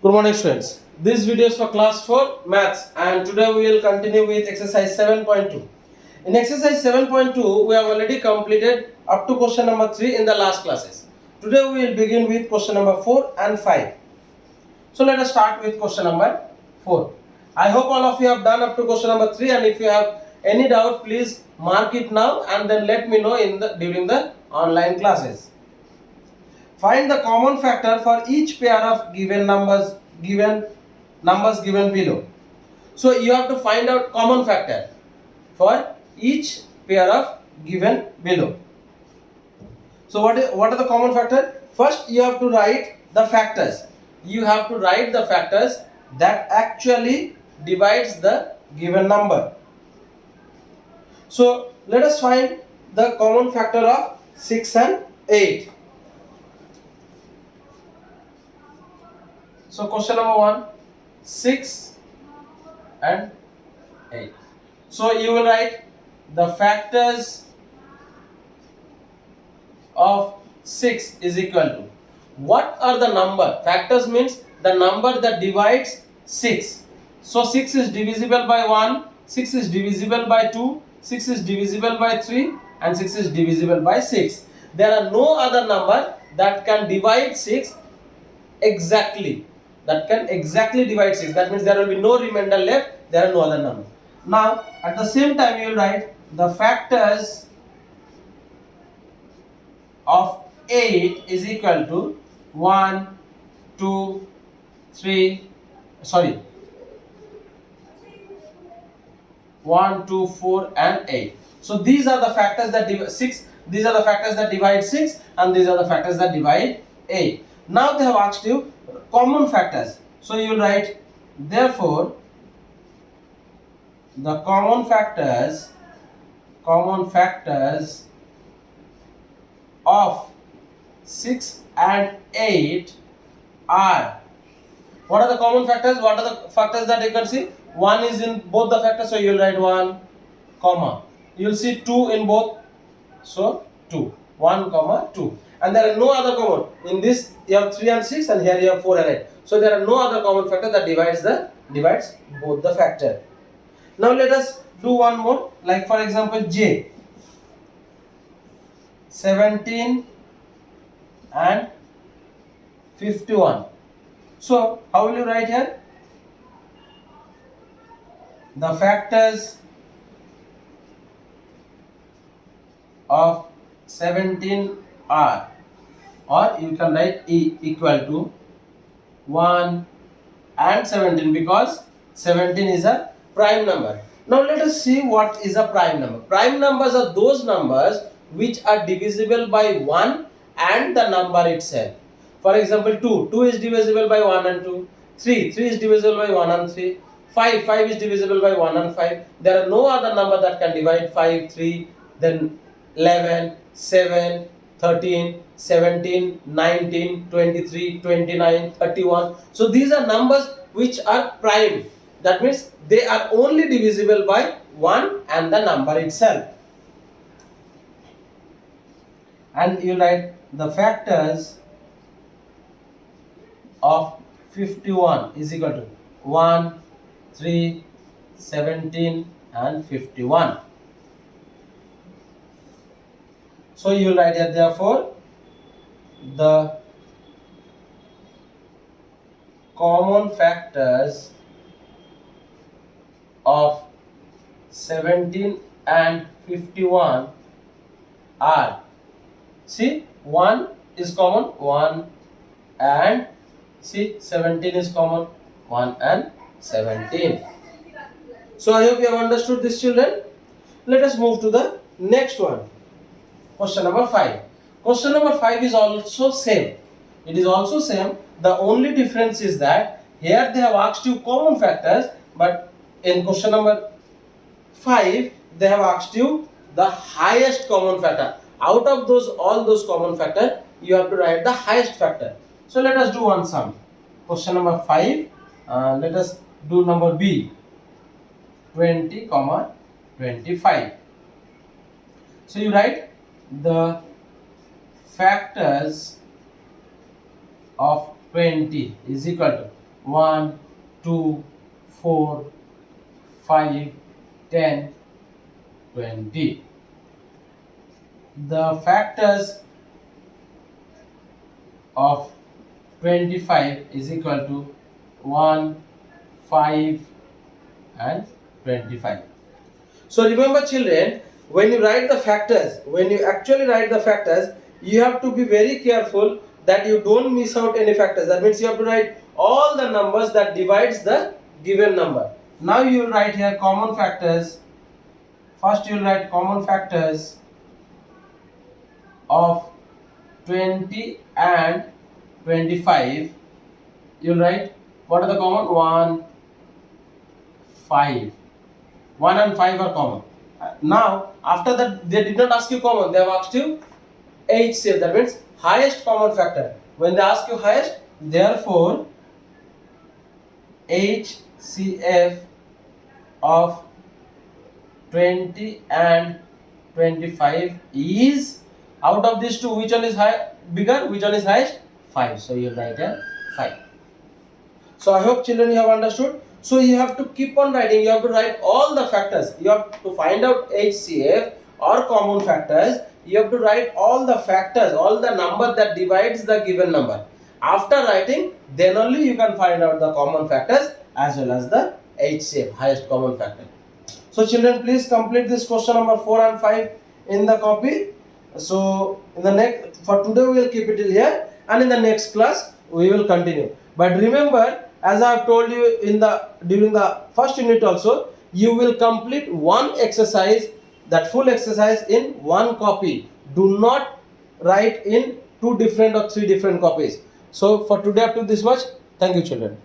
Good morning, students. This video is for class 4 maths, and today we will continue with exercise 7.2. In exercise 7.2, we have already completed up to question number 3 in the last classes. Today we will begin with question number 4 and 5. So let us start with question number 4. I hope all of you have done up to question number 3, and if you have any doubt, please mark it now and then let me know during the online classes. Find the common factor for each pair of given numbers given below. So you have to find out common factor for each pair of given below. So what are the common factor? First you have to write the factors. You have to write the factors that actually divides the given number. So let us find the common factor of 6 and 8. So question number 1, 6 and 8. So you will write the factors of 6 is equal to, what are the number? Factors means the number that divides 6. So 6 is divisible by 1, 6 is divisible by 2, 6 is divisible by 3, and 6 is divisible by 6. There are no other number that can divide 6 exactly. That can exactly divide 6. That means there will be no remainder left. There are no other number. Now at the same time you will write the factors of 8 is equal to 1, 2, 3, 1, 2, 4 and 8. So these are the factors that divide 6. These are the factors that divide 6 and these are the factors that divide 8. Now they have asked you common factors. So you will write, therefore the common factors of 6 and 8 are, what are the common factors? What are the factors that you can see? 1 is in both the factors, so you will write 1, comma. You will see 2 in both, so 2, 1, comma 2. And there are no other common. In this you have 3 and 6, and here you have 4 and 8. So there are no other common factor that divides both the factor. Now let us do one more, like for example J, 17 and 51. So how will you write here? The factors of 17 are, or you can write E equal to 1 and 17, because 17 is a prime number. Now let us see what is a prime number. Prime numbers are those numbers which are divisible by 1 and the number itself. For example 2 is divisible by 1 and 2, 3 is divisible by 1 and 3, 5 is divisible by 1 and 5. There are no other number that can divide 5, 3, then 11, 7, 13, 17, 19, 23, 29, 31. So these are numbers which are prime. That means they are only divisible by 1 and the number itself. And you write the factors of 51 is equal to 1, 3, 17 and 51. So you will write here, therefore the common factors of 17 and 51 are, see 1 is common, 1, and see 17 is common, 1 and 17. So I hope you have understood this, children. Let us move to the next one. Question number 5. Question number 5 is also same. It is also same. The only difference is that here they have asked you common factors, but in question number 5 they have asked you the highest common factor. Out of all those common factor, you have to write the highest factor. So let us do one sum. Question number 5. Let us do number B. 20, 25. So you write the factors of 20 is equal to 1, 2, 4, 5, 10, 20. The factors of 25 is equal to 1, 5 and 25. So remember children, when you write the factors, when you actually write the factors, you have to be very careful that you don't miss out any factors. That means you have to write all the numbers that divides the given number. Now you will write here common factors. First you will write common factors of 20 and 25. You will write what are the common? 1, 5. 1 and 5 are common. Now after that they did not ask you common, they have asked you HCF, that means highest common factor. When they ask you highest, therefore HCF of 20 and 25 is, out of these two, which one is bigger, which one is highest? 5. So you write here 5. So I hope children you have understood. So you have to keep on writing, you have to write all the factors. You have to find out HCF or common factors. You have to write all the factors, all the number that divides the given number. After writing, then only you can find out the common factors as well as the HCF, highest common factor. So children, please complete this question number 4 and 5 in the copy. So in the next, for today we will keep it till here, and in the next class we will continue. But remember, as I have told you during the first unit also, you will complete one exercise, that full exercise, in one copy. Do not write in 2 different or 3 different copies. So for today up to this much. Thank you children.